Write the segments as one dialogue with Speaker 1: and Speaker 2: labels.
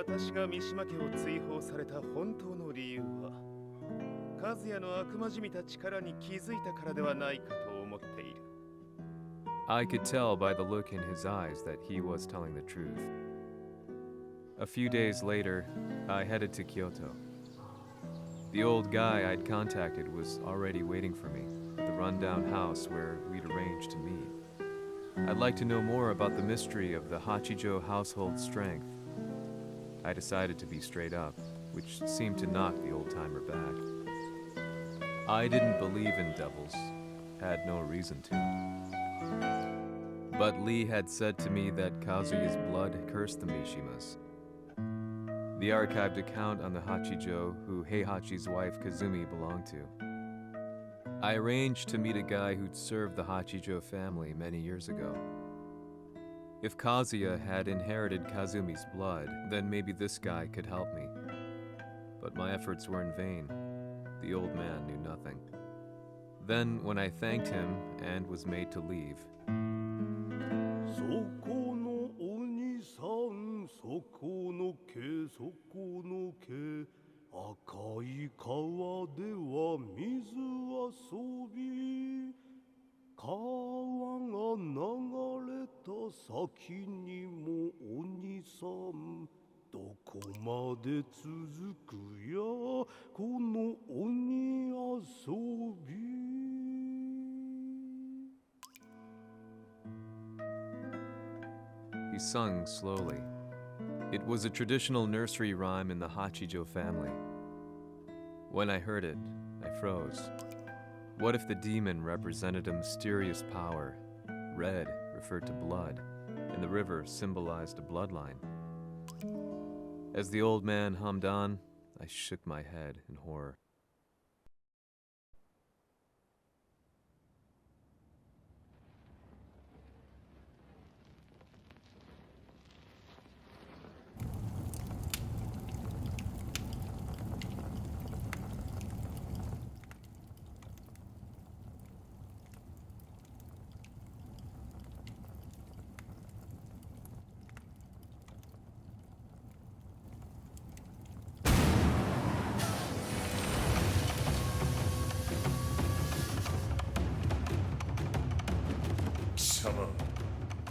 Speaker 1: 私が三島家を追放された本当の理由は、和也の悪魔じみた力に気づいたからではないかと思っている。
Speaker 2: I could tell by the look in his eyes that he was telling the truth. A few days later, I headed to Kyoto. The old guy I'd contacted was already waiting for me at the rundown house where we'd arranged to meet. I'd like to know more about the mystery of the Hachijo household strength. I decided to be straight up, which seemed to knock the old-timer back. I didn't believe in devils, had no reason to. But Lee had said to me that Kazuya's blood cursed the Mishimas. The archived account on the Hachijo who Heihachi's wife Kazumi belonged to. I arranged to meet a guy who'd served the Hachijo family many years ago. If Kazuya had inherited Kazumi's blood, then maybe this guy could help me. But my efforts were in vain. The old man knew nothing. Then, when I thanked him and was made to leave, he sung slowly. It was a traditional nursery rhyme in the Hachijo family. When I heard it, I froze. What if the demon represented a mysterious power? Red referred to blood, and the river symbolized a bloodline. As the old man hummed on, I shook my head in horror.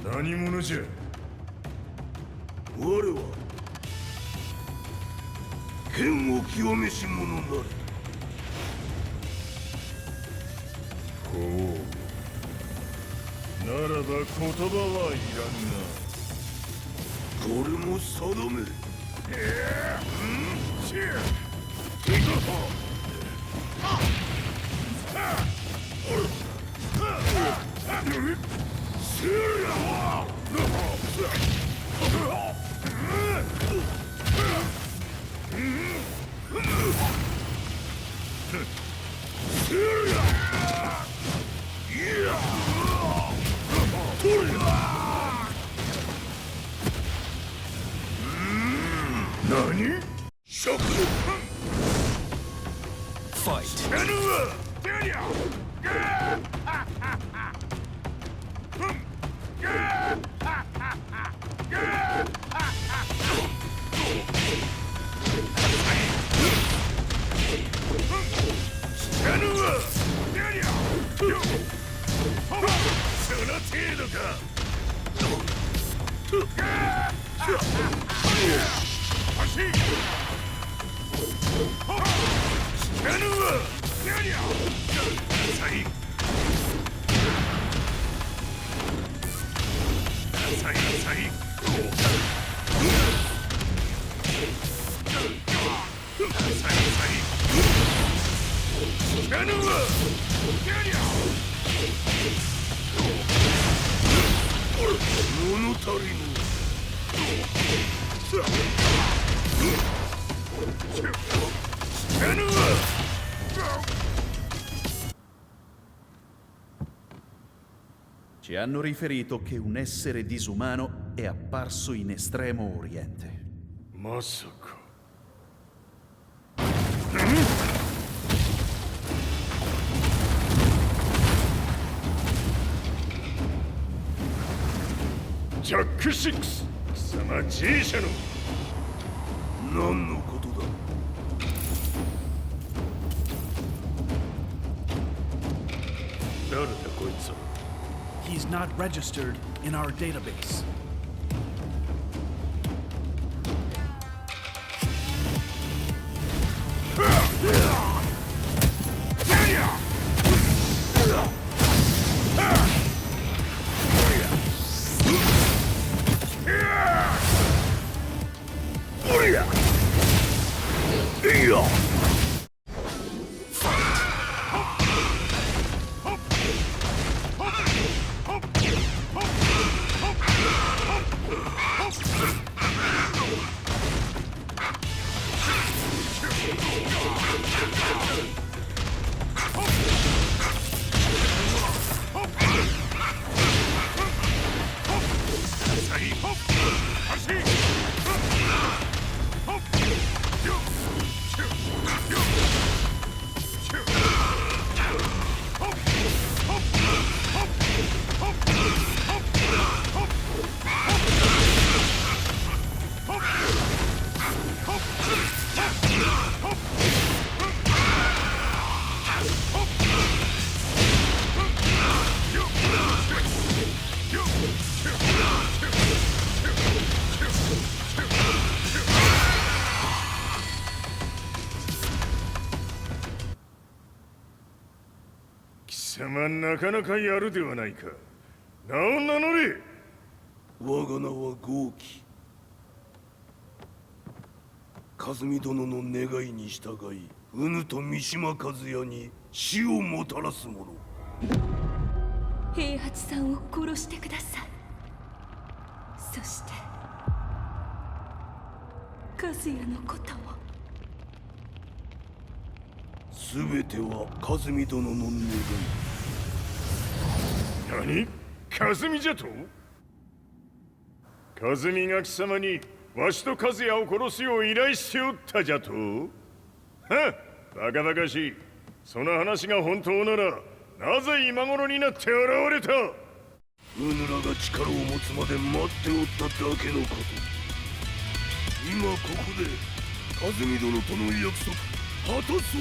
Speaker 3: 何者じゃ。
Speaker 4: 我は剣を清めし者なり。
Speaker 3: ほう。ならば言葉はいらんな。
Speaker 4: これも定め。
Speaker 3: 何？
Speaker 5: Ci hanno riferito che un essere disumano è apparso in Estremo Oriente.
Speaker 3: まさか。ジャック6、貴様 G 社の
Speaker 4: 何のことだ。
Speaker 3: 誰だこいつは。
Speaker 6: He's not registered in our database.
Speaker 3: なかなかやるではないか。名を名乗れ。
Speaker 4: 我が名は豪輝。和美殿の願いに従いうぬと三島和也に死をもたらす者。
Speaker 7: 平八さんを殺してください。そして和也のことも。
Speaker 4: 全ては和美殿の願い。
Speaker 3: 何？和美じゃと？和美が貴様にわしと和也を殺すよう依頼しておったじゃと？はっ、バカバカしい。その話が本当ならなぜ今頃になって現れた？
Speaker 4: うぬらが力を持つまで待っておっただけのこと。今ここで和美殿との約束果たそう。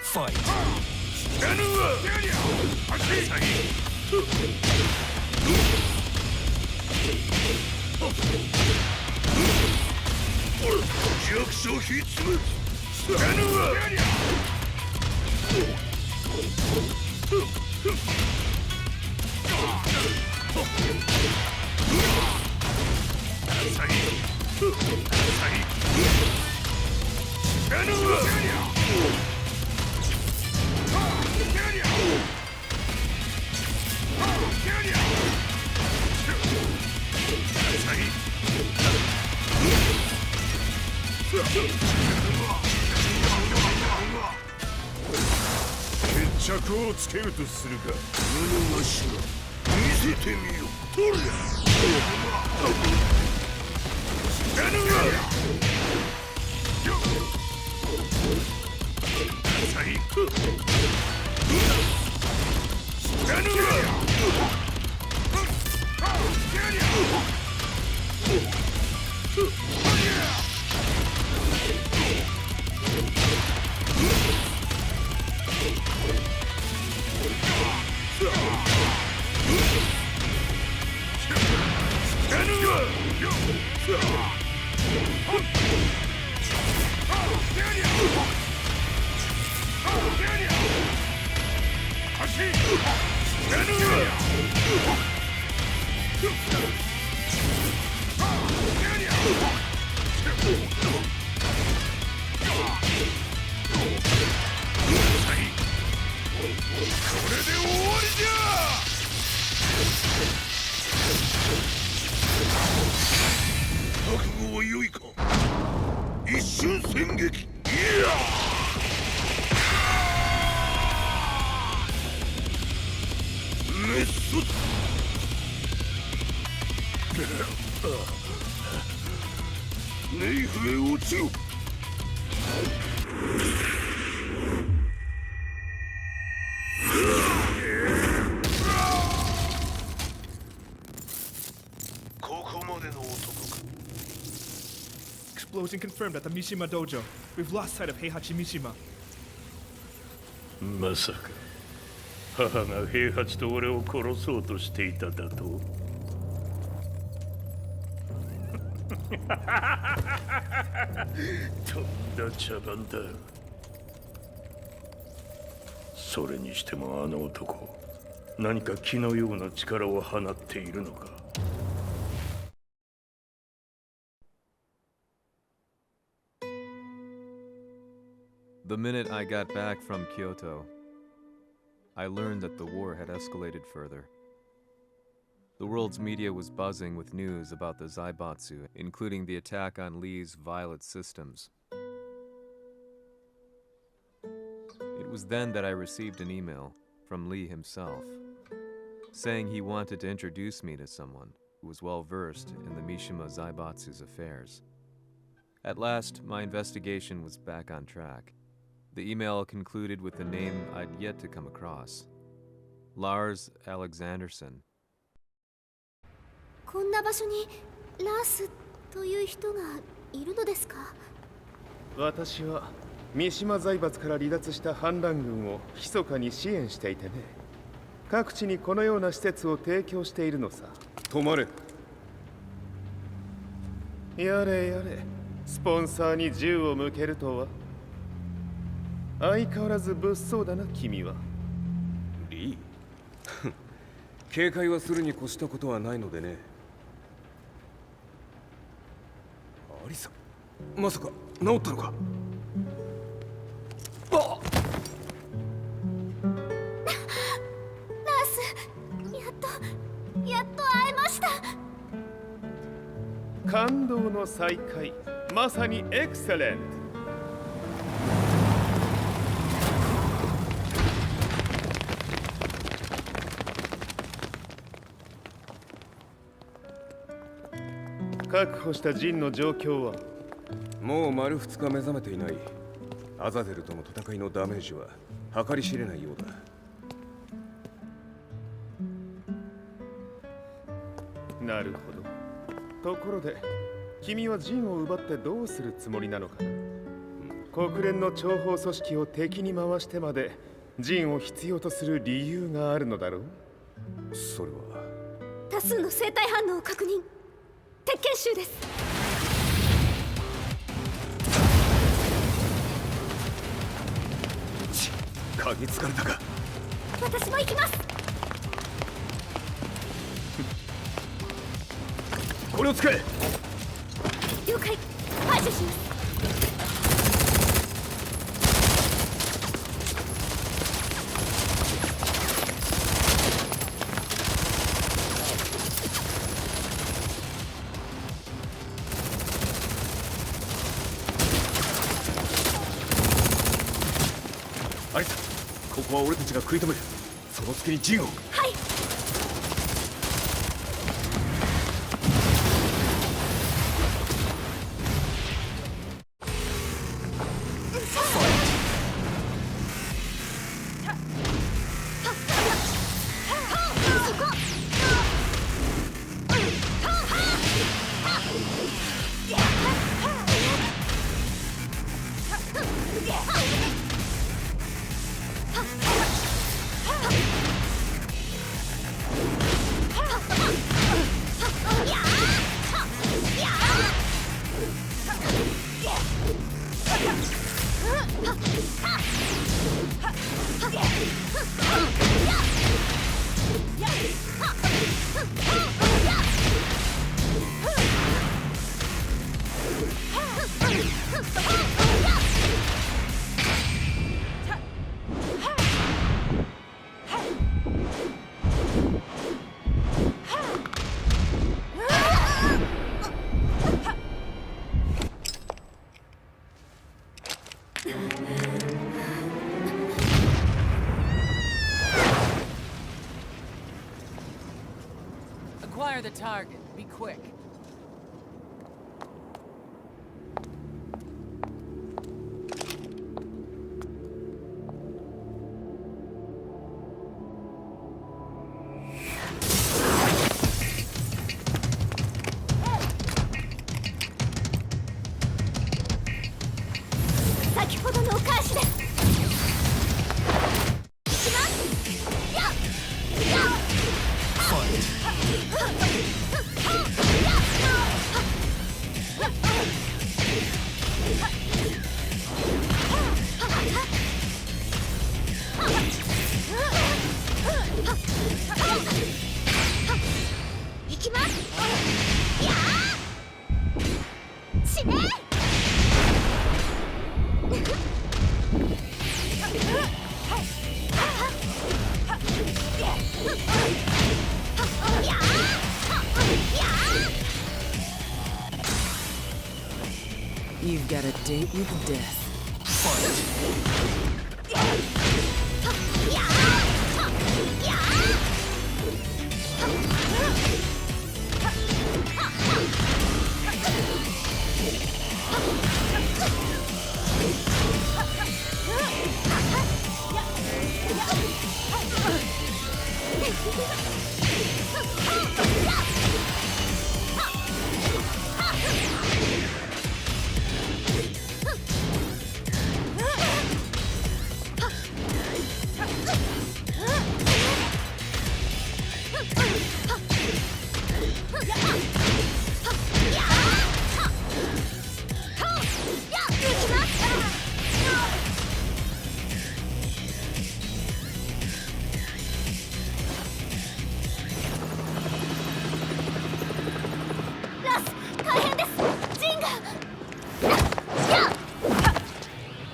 Speaker 6: ファイト。
Speaker 3: 知らぬわ。
Speaker 4: 弱者必滅。
Speaker 3: 知らぬわ。決着をつけるとするか。
Speaker 4: 無のわしが見せてみよ。とりゃ。
Speaker 3: 知らぬわ。知らぬわ。
Speaker 4: 覚悟は良いか。一瞬戦撃。メッソ。ネイフへ落ちろ。ここまでの男か。
Speaker 6: closing confirmed at the Mishima dojo. We've lost sight of Heihachi Mishima.
Speaker 4: まさか母が平八と俺を殺そうとしていただととんだ茶番だ。それにしてもあの男何か気のような力を放っているのか。
Speaker 2: The minute I got back from Kyoto, I learned that the war had escalated further. The world's media was buzzing with news about the Zaibatsu, including the attack on Lee's Violet systems. It was then that I received an email from Lee himself, saying he wanted to introduce me to someone who was well versed in the Mishima Zaibatsu's affairs. At last, my investigation was back on track. The email concluded with a name I'd yet to come across. Lars Alexanderson.
Speaker 7: こんな場所にラースという人がいるのですか？
Speaker 1: 私は三島財閥から離脱した反乱軍を密かに支援していてね。各地にこのような施設を提供しているのさ。
Speaker 8: 止まれ。
Speaker 1: やれやれ、スポンサーに銃を向けるとは。相変わらず物騒だな、君は。
Speaker 8: リー警戒はするに越したことはないのでね。アリサ、まさか治ったのか？あっ
Speaker 7: ラース、やっと会えました。
Speaker 1: 感動の再会、まさにエクセレント。確保したジンの状況は？
Speaker 8: もう丸2日目覚めていない。アザゼルとの戦いのダメージは計り知れないようだ。
Speaker 1: なるほど。ところで、君はジンを奪ってどうするつもりなのかな？国連の諜報組織を敵に回してまでジンを必要とする理由があるのだろう？
Speaker 8: それは
Speaker 7: 多数の生体反応を確認。鉄拳集です。
Speaker 8: 嗅ぎつかれたか。
Speaker 7: 私も行きます。
Speaker 8: これを使え。
Speaker 7: 了解。排除します。
Speaker 8: アリサ、ここは俺たちが食い止める。その隙にジンを。
Speaker 7: はい。
Speaker 9: Acquire the target. Be quick.
Speaker 7: 行きます。やあ死ね。
Speaker 9: You've got a date with death.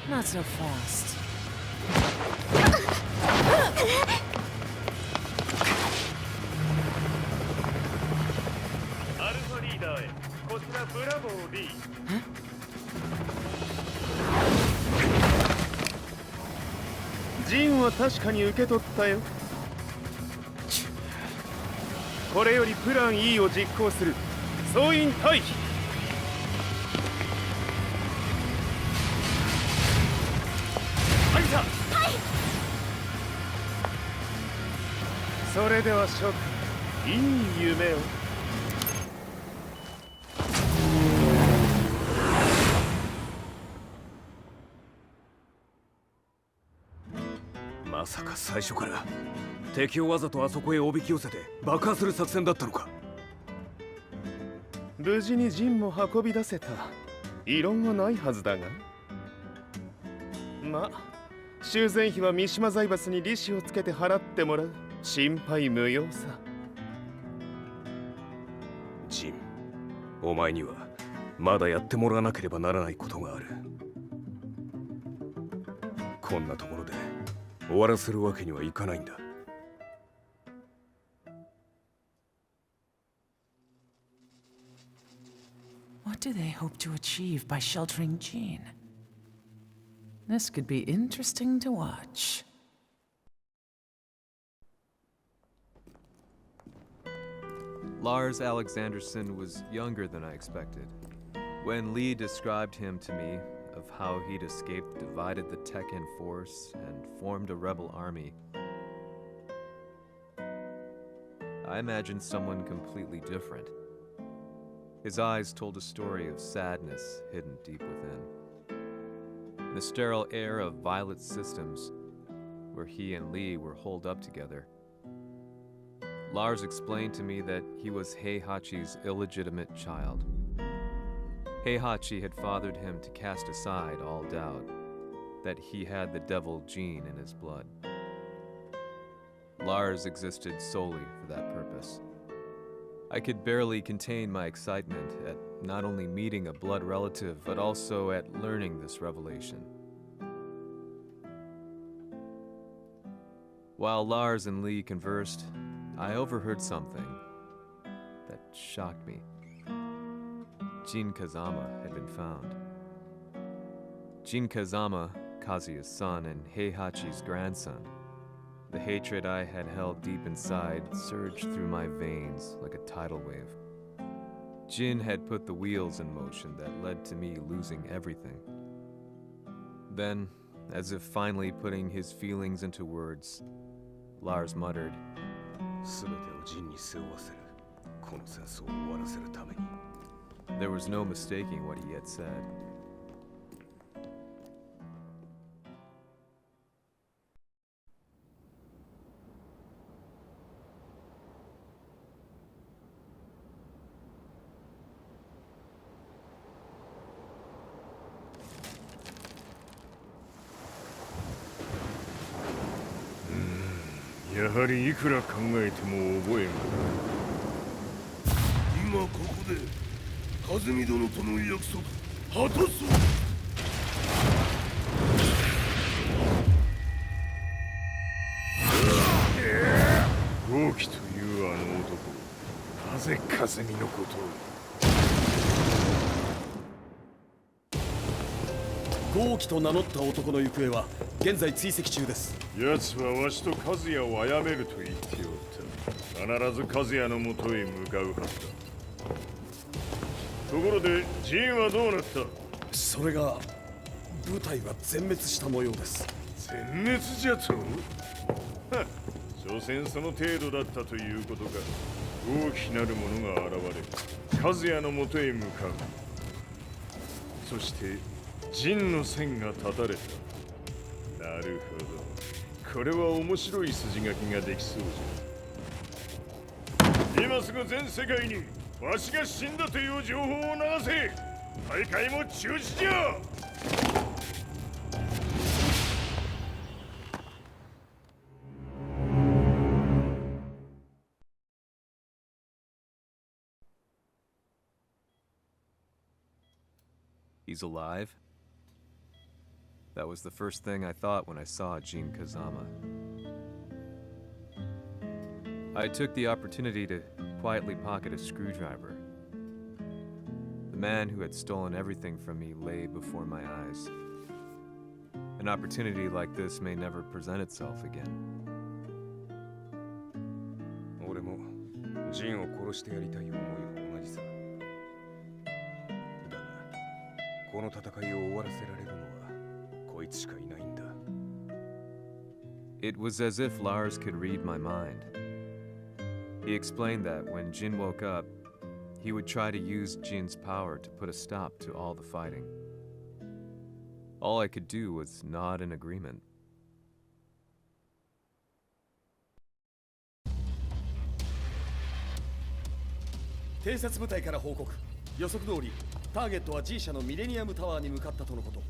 Speaker 9: Not so fast.
Speaker 3: アルファリーダーへ。こちらブラボー D。
Speaker 1: ジンは確かに受け取ったよ。これよりプラン E を実行する。総員退避。はいさ。それでは諸君、いい夢を。
Speaker 8: まさか最初から敵をわざとあそこへおびき寄せて爆破する作戦だったのか。
Speaker 1: 無事にジンも運び出せた。異論はないはずだが。まあ修繕費は三島財閥に利子をつけて払ってもらう。心配無用さ。
Speaker 8: ジン、お前にはまだやってもらわなければならないことがある。こんなところで終わらせるわけにはいかないんだ。
Speaker 9: What do they hope to achieve by sheltering Jean? This could be interesting to watch.
Speaker 2: Lars Alexanderson was younger than I expected. When Lee described him to me, of how he'd escaped, divided the Tekken force, and formed a rebel army, I imagined someone completely different. His eyes told a story of sadness hidden deep within. In the sterile air of Violet Systems, where he and Lee were holed up together, Lars explained to me that he was Heihachi's illegitimate child. Heihachi had fathered him to cast aside all doubt that he had the devil gene in his blood. Lars existed solely for that purpose. I could barely contain my excitement at not only meeting a blood relative, but also at learning this revelation. While Lars and Lee conversed, I overheard something that shocked me. Jin Kazama had been found. Jin Kazama, Kazuya's son and Heihachi's grandson. The hatred I had held deep inside surged through my veins like a tidal wave. Jin had put the wheels in motion that led to me losing everything. Then, as if finally putting his feelings into words, Lars muttered, There was no mistaking what he had said.
Speaker 3: やはりいくら考えても覚えん。
Speaker 4: 今ここで和美殿との約束果たそう。
Speaker 3: 豪輝というあの男、なぜ風見のことを。
Speaker 10: 豪輝と名乗った男の行方は現在追跡中です。
Speaker 3: 奴はわしと和也を殺めると言っておった。必ず和也のもとへ向かうはずだ。ところでジンはどうなった？
Speaker 10: それが部隊は全滅した模様です。
Speaker 3: 全滅じゃと？はっ、所詮その程度だったということか。大きなるものが現れ、和也のもとへ向かう。そして陣の線が断たれた。なるほど、これは面白い筋書きができそうじゃ。今すぐ全世界にわしが死んだという情報を流せ。大会も中止じゃ。
Speaker 2: He's alive? That was the first thing I thought when I saw Jin Kazama. I took the opportunity to quietly pocket a screwdriver. The man who had stolen everything from me lay before my eyes. An opportunity like this may never present itself again.
Speaker 8: 俺もジンを殺してやりたい思いは同じさ。だが、この戦いを終わらせられるのはこいつしかいないんだ。
Speaker 2: It was as if Lars could read my mind. He explained that when Jin woke up, he would try to use Jin's power to put a stop to all the fighting. All I could do was nod in agreement.
Speaker 10: 偵察部隊から報告。予測通りターゲットは G 社のミレニアムタワーに向かったとのこと。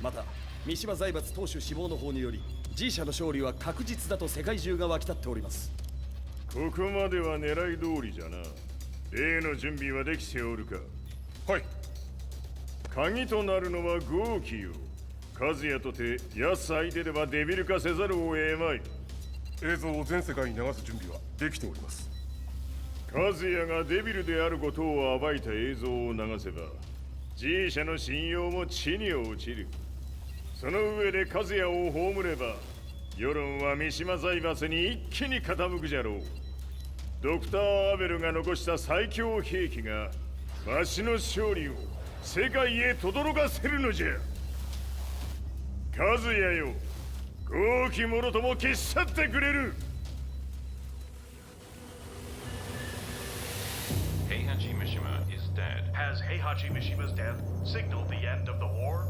Speaker 10: また三島財閥当主死亡の方により G 社の勝利は確実だと世界中が沸き立っております。
Speaker 3: ここまでは狙い通りじゃな。例の準備はできておるか？
Speaker 4: はい。
Speaker 3: 鍵となるのは豪輝よ。和也とて奴相手ではデビル化せざるを得まい。
Speaker 4: 映像を全世界に流す準備はできております。
Speaker 3: 和也がデビルであることを暴いた映像を流せば G 社の信用も地に落ちる。その上で和也を葬れば世論は三島財閥に一気に傾くじゃろう。ドクター・アベルが残した最強兵器がわしの勝利を世界へ轟かせるのじゃ。和也よ、豪輝者とも消し去ってくれる。
Speaker 11: Heihachi Mishima is dead. Has Heihachi Mishima's death signaled the end of the war?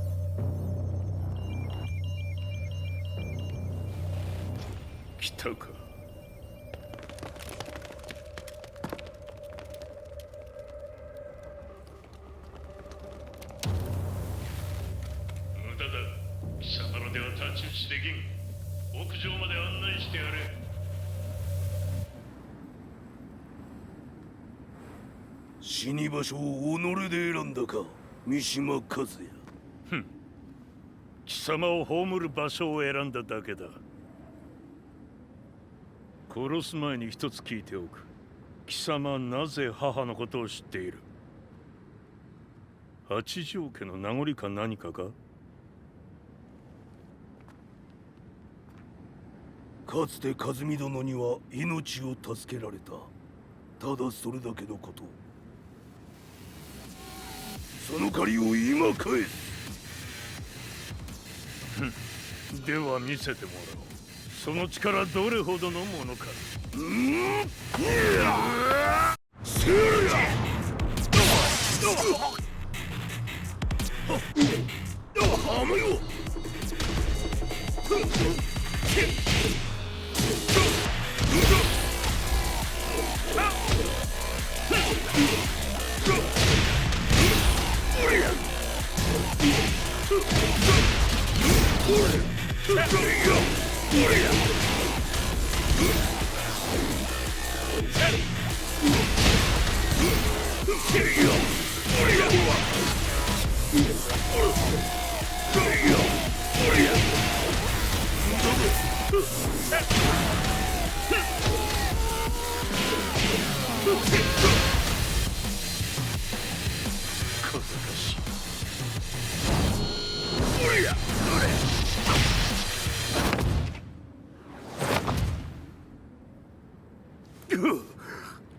Speaker 3: 来たか。
Speaker 11: 無駄だ。貴様らでは太刀打ちできん。屋上まで案内してやれ。
Speaker 4: 死に場所を己で選んだか、三島和也。
Speaker 11: 貴様を葬る場所を選んだだけだ。殺す前に一つ聞いておく。貴様はなぜ母のことを知っている？八条家の名残か何かか？
Speaker 4: かつて和美殿には命を助けられた。ただそれだけのこと。その借りを今返す。
Speaker 11: では見せてもらおう。その力どれほどのものか。
Speaker 4: せや！はめよ！おりゃ！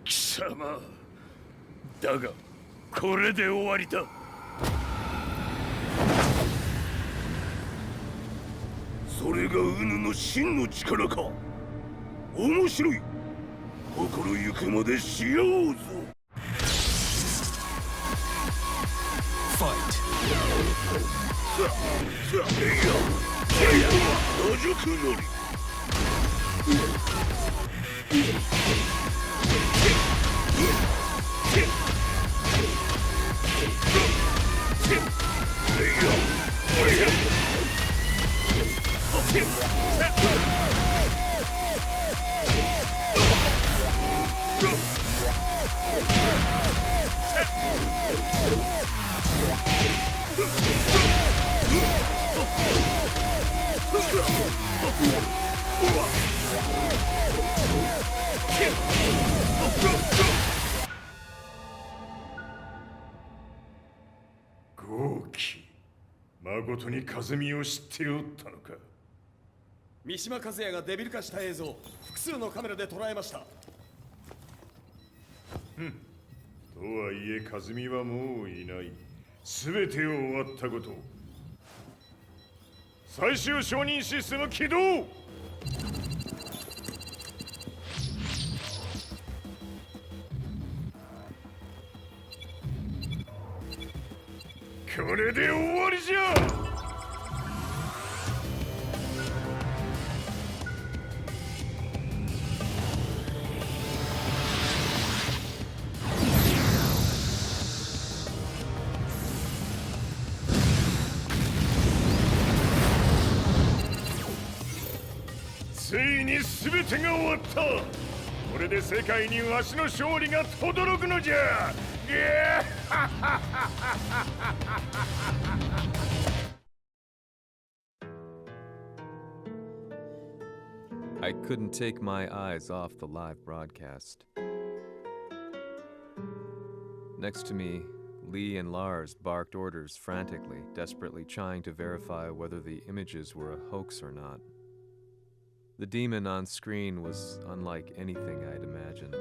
Speaker 4: 貴様だがこれで終わりだ。それがウヌの真の力か。面白い。心ゆくまでしようぞ。打熟のり。
Speaker 3: 豪輝、誠に風見を知っておったのか。
Speaker 10: 三島和也がデビル化した映像、複数のカメラで捉えました。
Speaker 3: とはいえ風見はもういない。全てを終わったこと。最終承認システム起動。これで終わりじゃ。ついに全てが終わった。これで世界にわしの勝利が轟くのじゃ。
Speaker 2: I couldn't take my eyes off the live broadcast. Next to me, Lee and Lars barked orders frantically, desperately trying to verify whether the images were a hoax or not. The demon on screen was unlike anything I'd imagined.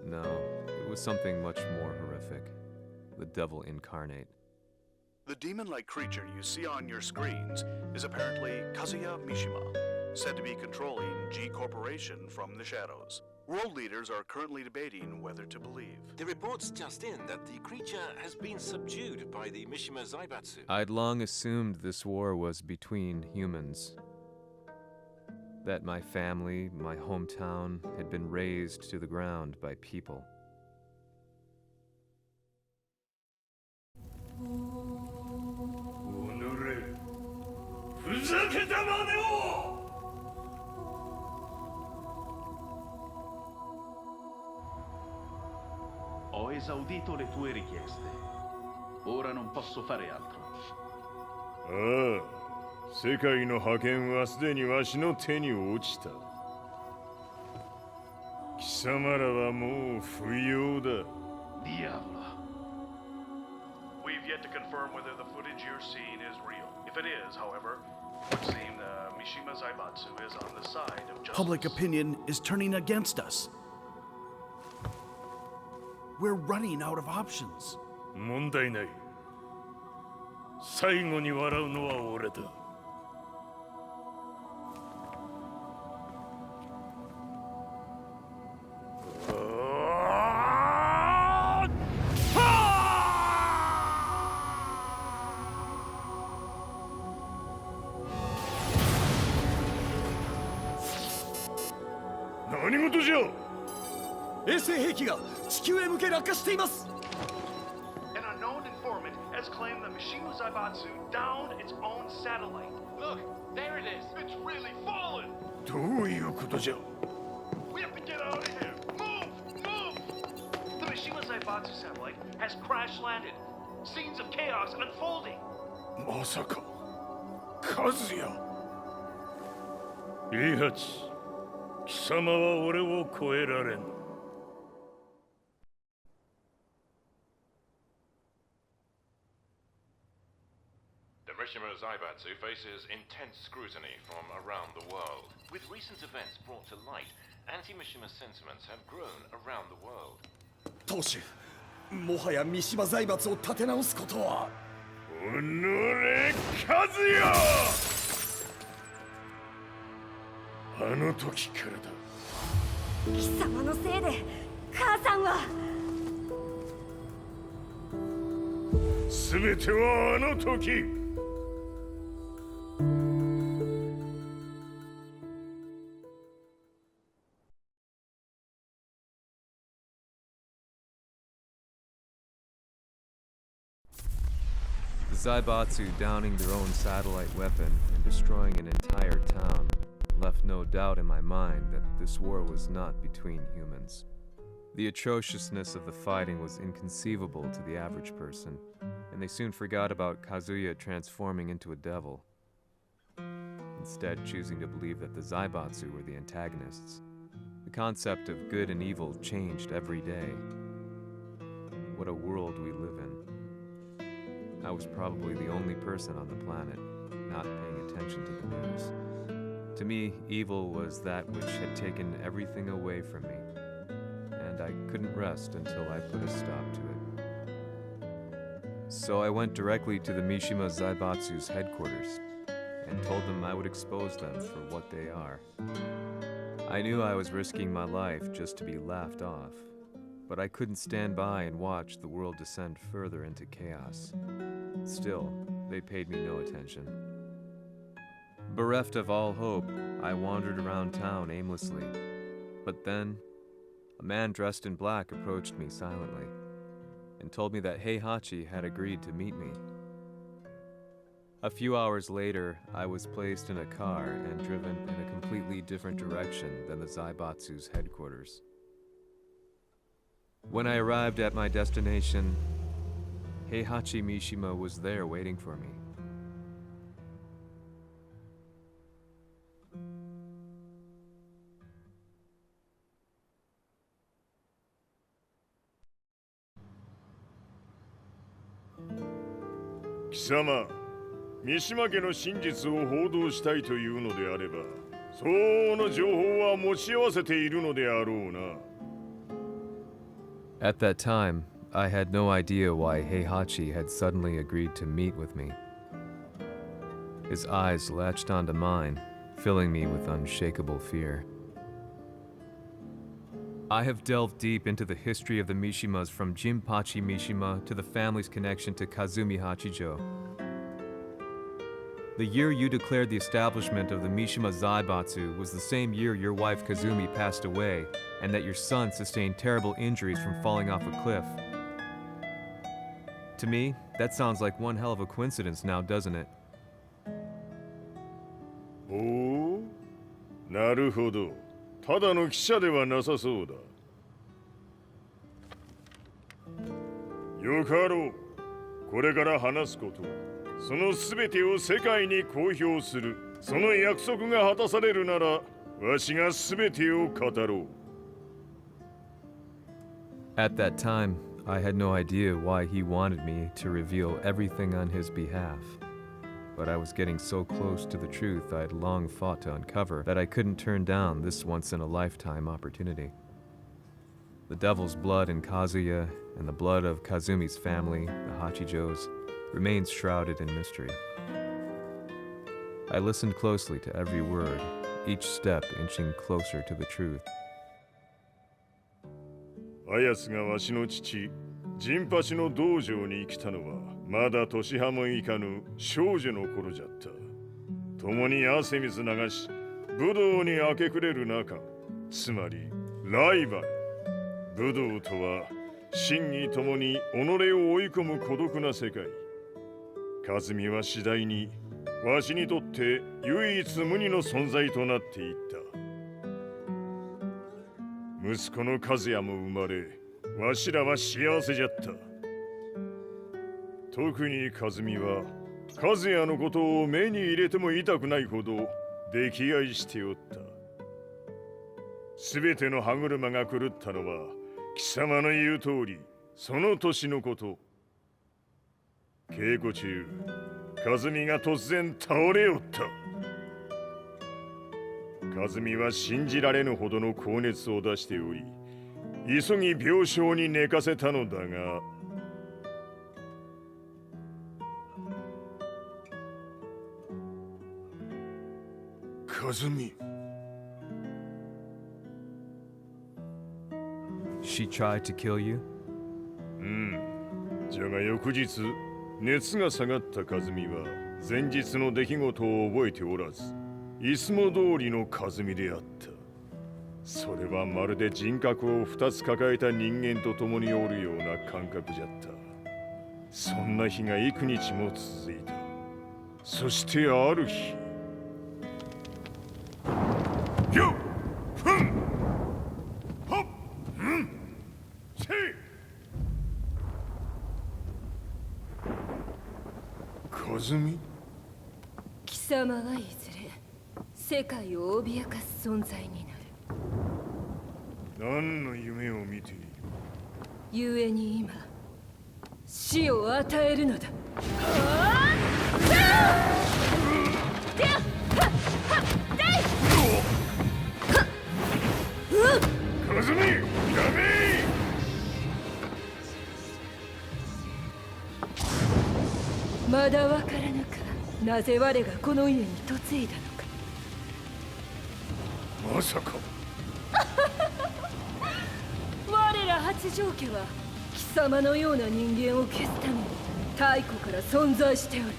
Speaker 2: No, it was something much more horrific. The devil incarnate.
Speaker 5: The demon-like creature you see on your screens is apparently Kazuya Mishima, said to be controlling G Corporation from the shadows. World leaders are currently debating whether to believe.
Speaker 12: The reports just in that the creature has been subdued by the Mishima Zaibatsu.
Speaker 2: I'd long assumed this war was between humans. That my family, my hometown, had been razed to the ground by people.
Speaker 6: Ho esaudito le tue richieste. Ora non posso fare altro.
Speaker 3: ああ、世界の覇権はすでにわしの手に落ちた。貴様らはもう不要だ。
Speaker 6: Diavolo. We've yet to confirm whether the footage you're seeing is real. If it is, however, it would seem Mishima Zaibatsu is on the side of justice. Public opinion is turning against us. We're running out of options.
Speaker 4: 問題ない。最後に笑うのは俺だ。
Speaker 3: 何事じゃ。
Speaker 10: 衛星兵器が地球へ向け落下しています。
Speaker 6: An unknown informant has claimed the Mishima Zaibatsu downed its own satellite. Look, there it is. It's really fallen.
Speaker 3: どういうことじゃ。
Speaker 6: We have to get out of here. Move! Move! The Mishima Zaibatsu Zaibatsu satellite has crash landed. Scenes of chaos unfolding.
Speaker 3: まさか和也。
Speaker 11: イハチ、貴様は俺を超えられん。
Speaker 13: The Mishima Zaibatsu faces intense scrutiny from around the world. With recent events brought to light, anti-Mishima sentiments have grown around the world.
Speaker 10: 当主、もはや三島財閥を立て直すことは。
Speaker 3: おのれ和也。あの時からだ。
Speaker 7: 貴様のせいで母さんは。
Speaker 3: 全てはあの時。
Speaker 2: The Zaibatsu downing their own satellite weapon and destroying an entire town left no doubt in my mind that this war was not between humans. The atrociousness of the fighting was inconceivable to the average person, and they soon forgot about Kazuya transforming into a devil, instead choosing to believe that the Zaibatsu were the antagonists. The concept of good and evil changed every day. What a world we live in. I was probably the only person on the planet not paying attention to the news. To me, evil was that which had taken everything away from me, and I couldn't rest until I put a stop to it. So I went directly to the Mishima Zaibatsu's headquarters and told them I would expose them for what they are. I knew I was risking my life just to be laughed off, but I couldn't stand by and watch the world descend further into chaos. Still, they paid me no attention. Bereft of all hope, I wandered around town aimlessly. But then, a man dressed in black approached me silently and told me that Heihachi had agreed to meet me. A few hours later, I was placed in a car and driven in a completely different direction than the Zaibatsu's headquarters. When I arrived at my destination, Heihachi Mishima was there waiting for me.
Speaker 3: Kisama, 三島家の真実を報道したいというのであれば、相応の情報は持ち合わせているのであろうな。
Speaker 2: At that time, I had no idea why Heihachi had suddenly agreed to meet with me. His eyes latched onto mine, filling me with unshakable fear. I have delved deep into the history of the Mishimas from Jinpachi Mishima to the family's connection to Kazumi Hachijo. The year you declared the establishment of the Mishima Zaibatsu was the same year your wife Kazumi passed away, and that your son sustained terrible injuries from falling off a cliff. To me, that sounds like one hell of a coincidence now, doesn't it?
Speaker 3: おお、なるほど。ただの記者ではなさそうだ。よかろう。これから話すことは、その全てを世界に公表する。その約束が果たされるなら、わしが全てを語ろう。
Speaker 2: At that time, I had no idea why he wanted me to reveal everything on his behalf. But I was getting so close to the truth I'd long fought to uncover that I couldn't turn down this once-in-a-lifetime opportunity. The devil's blood in Kazuya and the blood of Kazumi's family, the Hachijos, remains shrouded in mystery. I listened closely to every word, each step inching closer to the truth.
Speaker 3: あやつがわしの父、陣八の道場に来たのは、まだ年端もいかぬ少女の頃じゃった。共に汗水流し、武道に明け暮れる中、つまりライバル。武道とは、真に共に己を追い込む孤独な世界。和美は次第に、わしにとって唯一無二の存在となっていった。息子の和也も生まれ、わしらは幸せじゃった。特に和美は和也のことを目に入れても痛くないほど溺愛しておった。すべての歯車が狂ったのは貴様の言う通りその年のこと。稽古中和美が突然倒れおった。和美は信じられぬほどの高熱を出しており、急ぎ病床に寝かせたのだが、和美。
Speaker 2: She tried to kill you?
Speaker 3: じゃが翌日、熱が下がった和美は前日の出来事を覚えておらず、いつも通りの和美であった。それはまるで人格を2つ抱えた人間と共におるような感覚じゃった。そんな日が幾日も続いた。そしてある日、よっふんはっうんせい。和美？
Speaker 14: 貴様はいずれ世界を脅かす存在になる。
Speaker 3: 何の夢を見ている？
Speaker 14: 故に今死を与えるのだ。
Speaker 3: 和美、ダメ！
Speaker 14: まだわからぬか、なぜ我がこの家に嫁いだのか。
Speaker 3: まさか
Speaker 14: 我ら八丈家は貴様のような人間を消すために太古から存在しておる。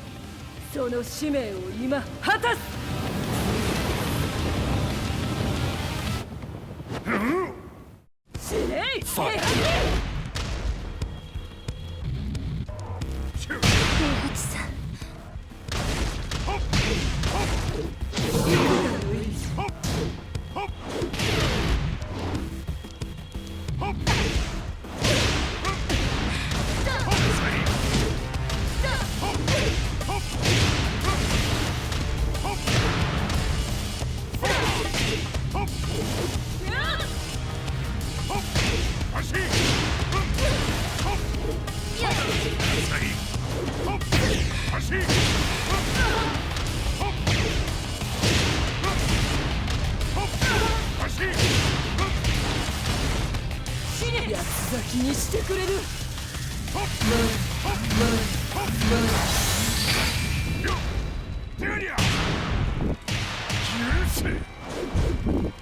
Speaker 14: その使命を今果たす。死ねい！奴が気にしてくれる。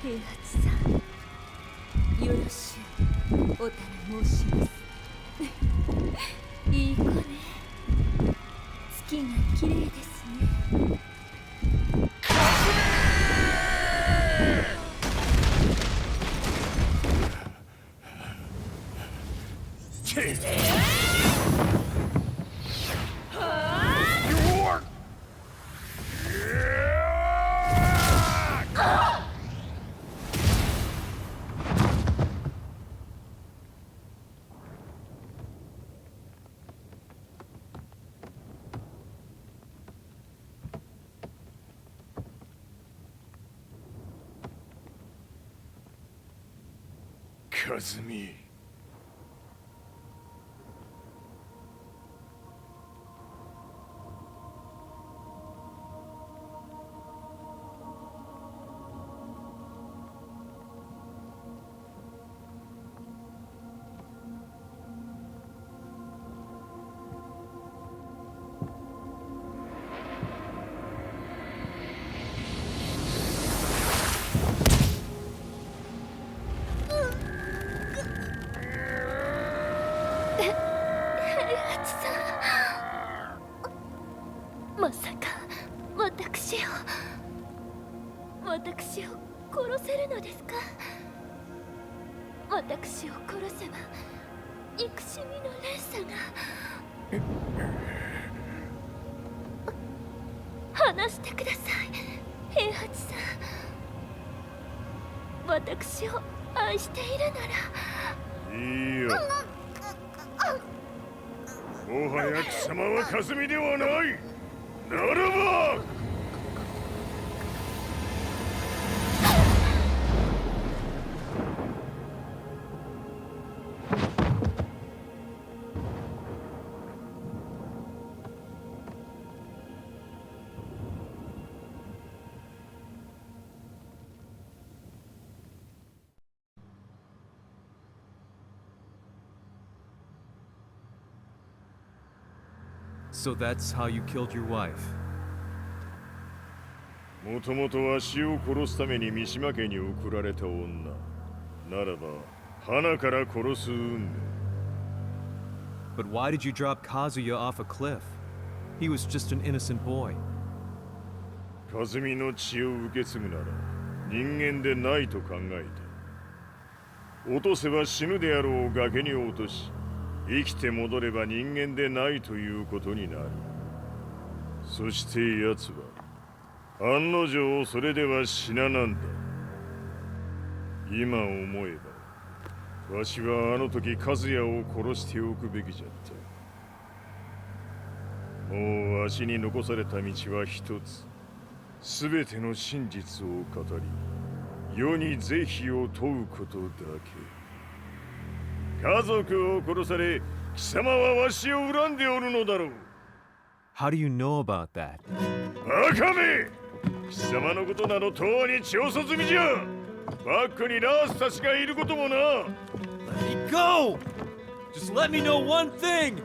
Speaker 14: 平八さん、よろしゅうお頼申します。いい子ね。月が綺麗ですね。
Speaker 3: 和美。
Speaker 7: まさか私を殺せるのですか？私を殺せば憎しみの連鎖が。話してください、平八さん。私を愛しているなら。
Speaker 3: いいよ。もはや貴様はカズミではない。ならば
Speaker 2: So that's how you killed your wife.
Speaker 3: もともとわしを殺すために三島家に送られた女。ならば花から殺す運命。
Speaker 2: But why did you drop Kazuya off a cliff? He was just an innocent boy.
Speaker 3: カズミの血を受け継ぐなら人間でないと考えた。落とせば死ぬであろう崖に落とし、生きて戻れば人間でないということになる。そして奴は案の定それでは死ななんだ。今思えばわしはあの時和也を殺しておくべきじゃった。もうわしに残された道は一つ。すべての真実を語り、世に是非を問うことだけ。家族を殺され、貴様はわしを恨んでおるのだろう。
Speaker 2: How do you know about that?
Speaker 3: バカめ！貴様のことなどとうに調査済みじゃ。バックにラースたちがいることもな。
Speaker 15: Let me go! Just let me know one thing!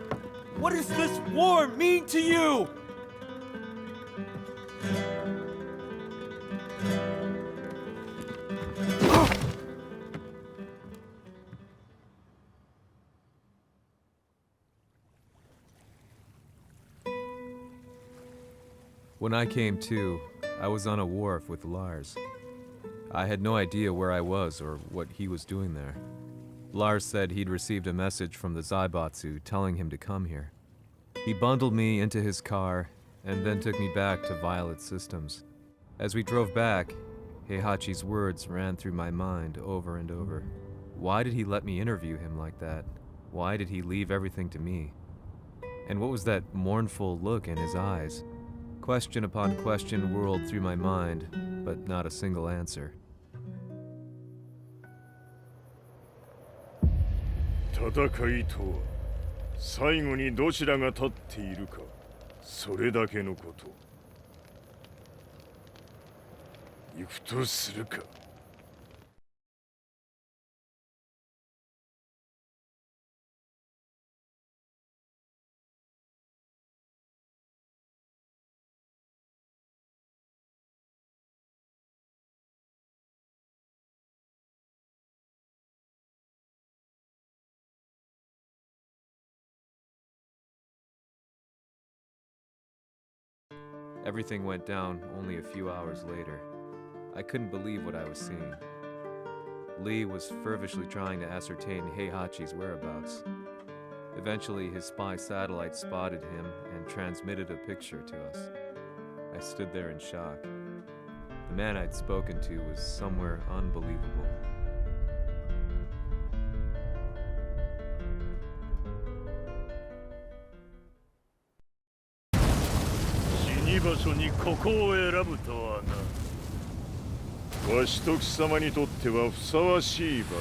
Speaker 15: What does this war mean to you?
Speaker 2: When I came to, I was on a wharf with Lars. I had no idea where I was or what he was doing there. Lars said he'd received a message from the Zaibatsu telling him to come here. He bundled me into his car and then took me back to Violet Systems. As we drove back, Heihachi's words ran through my mind over and over. Why did he let me interview him like that? Why did he leave everything to me? And what was that mournful look in his eyes? Question upon question whirled through my mind, but not a single answer.
Speaker 3: 戦いとは最後にどちらが立っているか、それだけのこと。行くとするか。
Speaker 2: Everything went down only a few hours later. I couldn't believe what I was seeing. Lee was feverishly trying to ascertain Heihachi's whereabouts. Eventually, his spy satellite spotted him and transmitted a picture to us. I stood there in shock. The man I'd spoken to was somewhere unbelievable.
Speaker 3: 場所にここを選ぶとはな。わしと貴様にとってはふさわしい場所。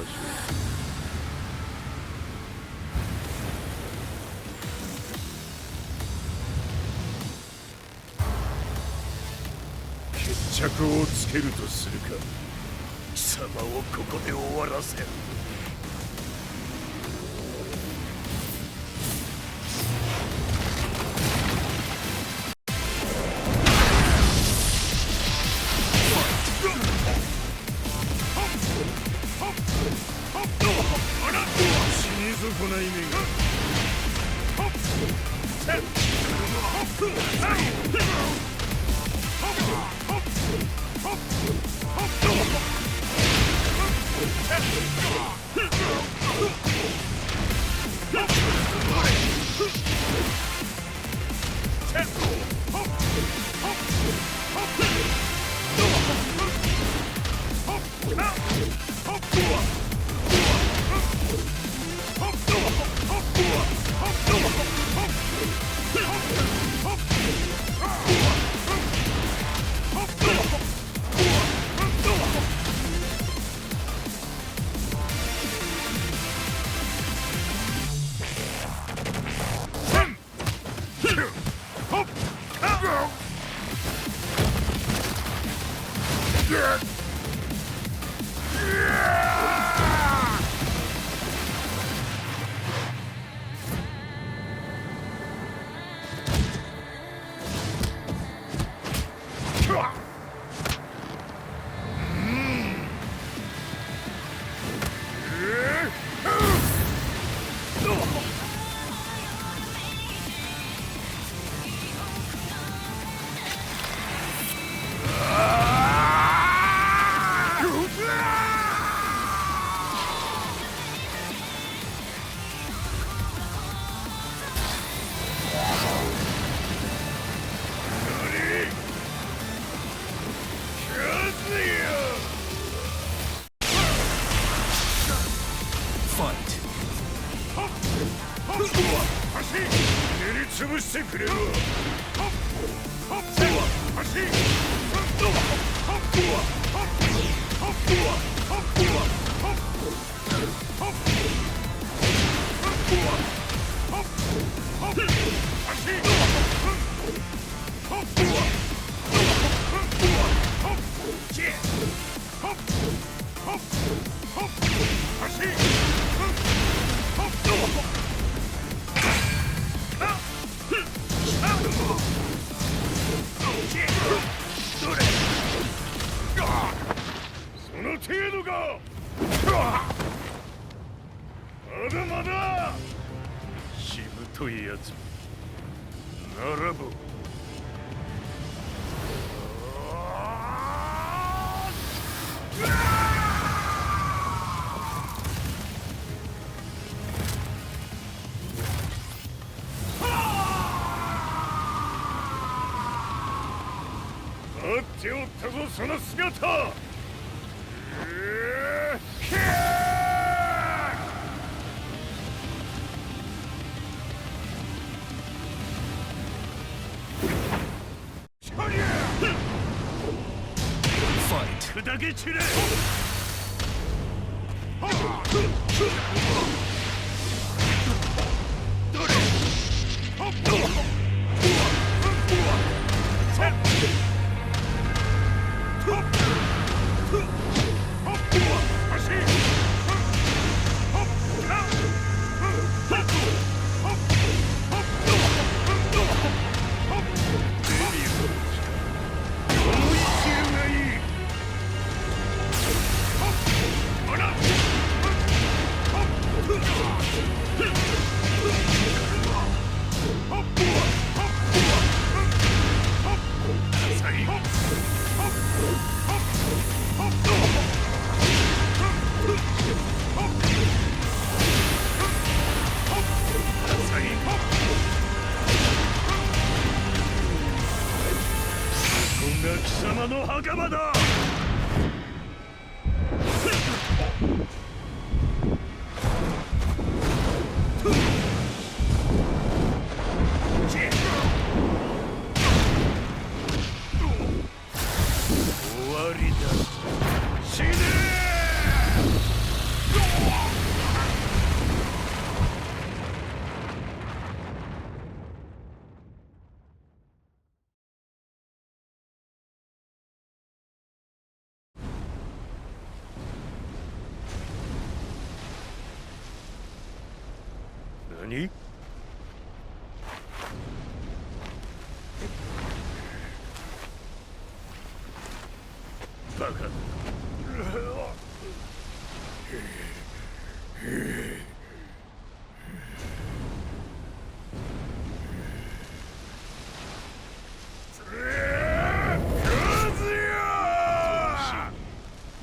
Speaker 3: 決着をつけるとするか。貴様をここで終わらせる。足練り潰してくれる。その程度か。まだまだしぶといやつならば待っておったぞその姿。砕け散れ。貴様の袴だ。終わりだ。死ね何？バカ。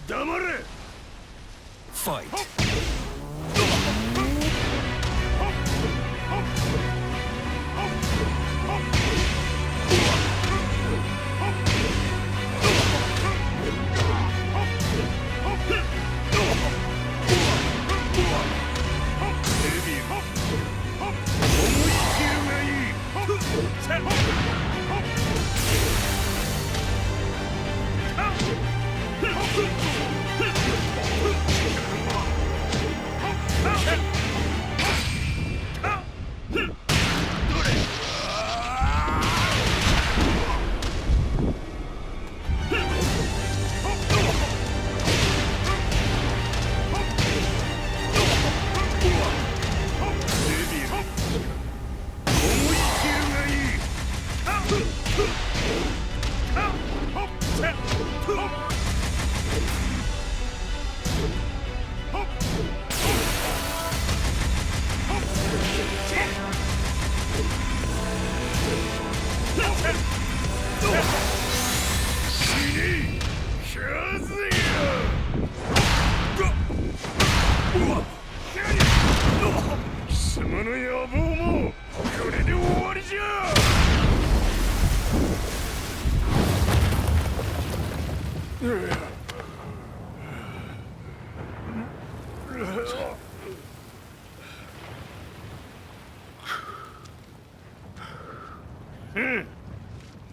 Speaker 3: 黙れ。ファイト。貴様の野望もこれで終わりじゃ。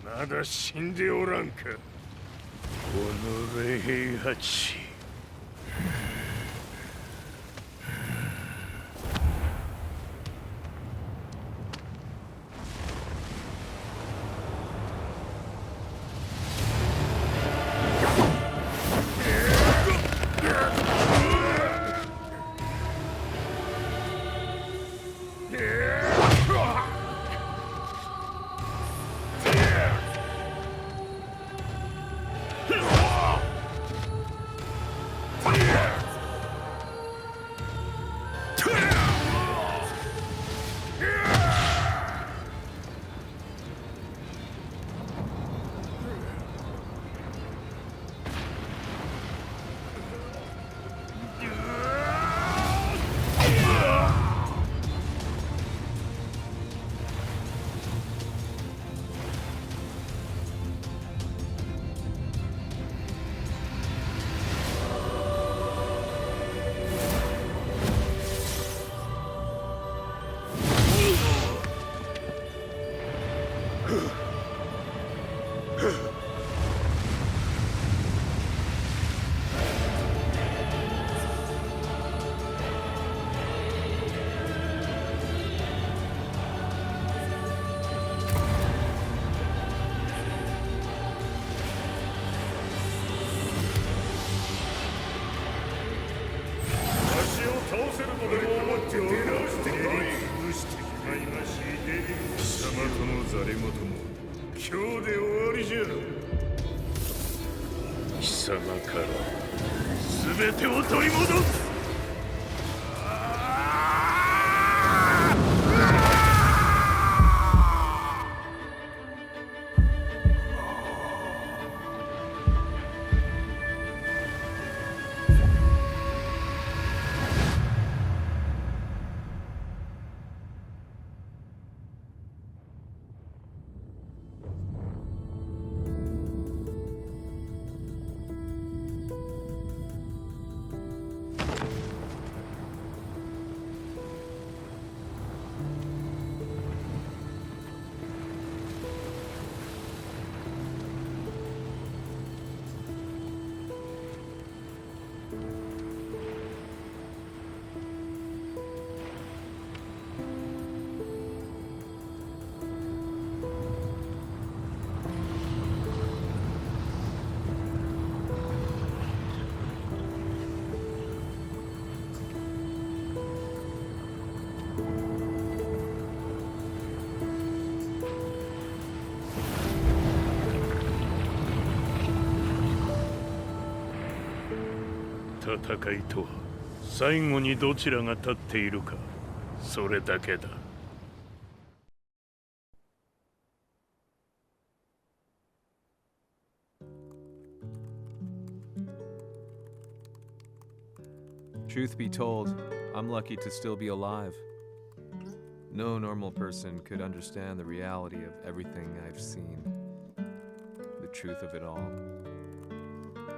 Speaker 3: まだ死んでおらんか。おのれ平八。貴様から全てを取り戻す。戦いとは最後にどちらが立っているか、それだけだ。
Speaker 2: Truth be told, I'm lucky to still be alive. No normal person could understand the reality of everything I've seen, the truth of it all.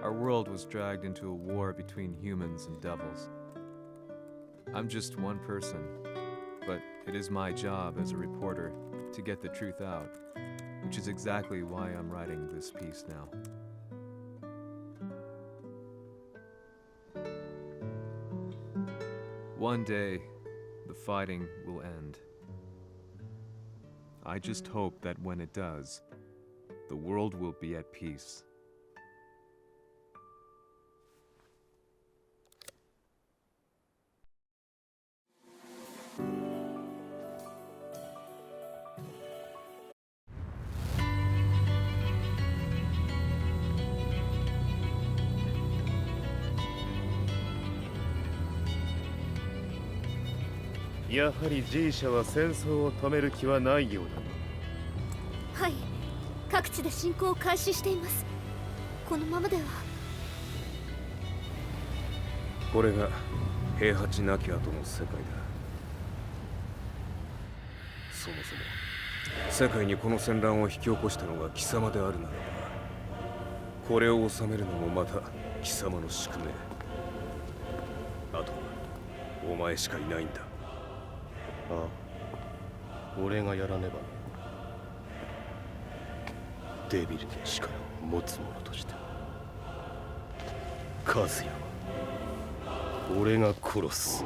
Speaker 2: Our world was dragged into a war between humans and devils. I'm just one person, but it is my job as a reporter to get the truth out, which is exactly why I'm writing this piece now. One day, the fighting will end. I just hope that when it does, the world will be at peace.
Speaker 1: Yahari やはり G 社は戦争を止める気はないようだ。
Speaker 7: はい、各地で侵攻を開始しています。このままでは。
Speaker 8: これが平八なき後の世界だ。そもそも世界にこの戦乱を引き起こしたのが貴様であるならば、これを収めるのもまた貴様の宿命。あとはお前しかいないんだ。
Speaker 16: ああ、俺がやらねば。
Speaker 4: デビルの力を持つ者として和也は俺が殺す。